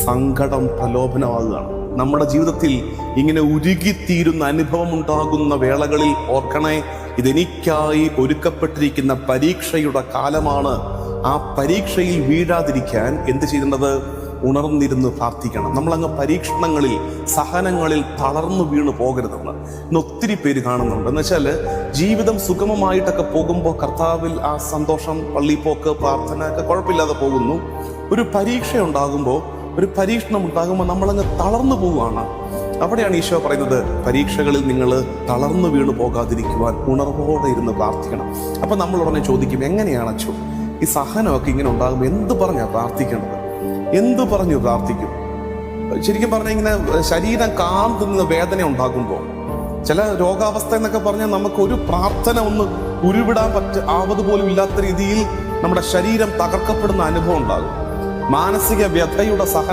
സങ്കടം പ്രലോഭനമാകുകയാണ്. നമ്മുടെ ജീവിതത്തിൽ ഇങ്ങനെ ഉരുകിത്തീരുന്ന അനുഭവം ഉണ്ടാകുന്ന വേളകളിൽ ഓർക്കണേ, ഇതെനിക്കായി ഒരുക്കപ്പെട്ടിരിക്കുന്ന പരീക്ഷയുടെ കാലമാണ്. ആ പരീക്ഷയിൽ വീഴാതിരിക്കാൻ എന്ത് ചെയ്യുന്നത്? ഉണർന്നിരുന്ന് പ്രാർത്ഥിക്കണം. നമ്മളങ്ങ് പരീക്ഷണങ്ങളിൽ, സഹനങ്ങളിൽ തളർന്നു വീണ് പോകരുതെന്ന് ഇന്ന് ഒത്തിരി പേര് കാണുന്നുണ്ട്. എന്ന് വെച്ചാൽ ജീവിതം സുഗമമായിട്ടൊക്കെ പോകുമ്പോൾ കർത്താവിൽ ആ സന്തോഷം, പള്ളിപ്പോക്ക്, പ്രാർത്ഥന ഒക്കെ കുഴപ്പമില്ലാതെ പോകുന്നു. ഒരു പരീക്ഷ ഉണ്ടാകുമ്പോൾ, ഒരു പരീക്ഷണം ഉണ്ടാകുമ്പോൾ നമ്മളങ്ങ് തളർന്നു പോവുകയാണ്. അവിടെയാണ് ഈശോ പറയുന്നത്, പരീക്ഷകളിൽ നിങ്ങൾ തളർന്നു വീണ് പോകാതിരിക്കുവാൻ ഉണർവോടെ ഇരുന്ന് പ്രാർത്ഥിക്കണം. അപ്പം നമ്മൾ ഉടനെ ചോദിക്കും, എങ്ങനെയാണ് അച്ചോ ഈ സഹനമൊക്കെ ഇങ്ങനെ ഉണ്ടാകുമ്പോൾ എന്ത് പറഞ്ഞാൽ പ്രാർത്ഥിക്കേണ്ടത്? എന്തു പറഞ്ഞു പ്രാർത്ഥിക്കും? ശരിക്കും പറഞ്ഞാൽ ഇങ്ങനെ ശരീരം കാന്തുന്ന വേദന ഉണ്ടാകുമ്പോൾ, ചില രോഗാവസ്ഥ എന്നൊക്കെ പറഞ്ഞാൽ നമുക്ക് ഒരു പ്രാർത്ഥന ഒന്ന് ഉരുവിടാൻ ആവത് പോലും ഇല്ലാത്ത രീതിയിൽ നമ്മുടെ ശരീരം തകർക്കപ്പെടുന്ന അനുഭവം ഉണ്ടാകും. മാനസിക വ്യഥയുടെ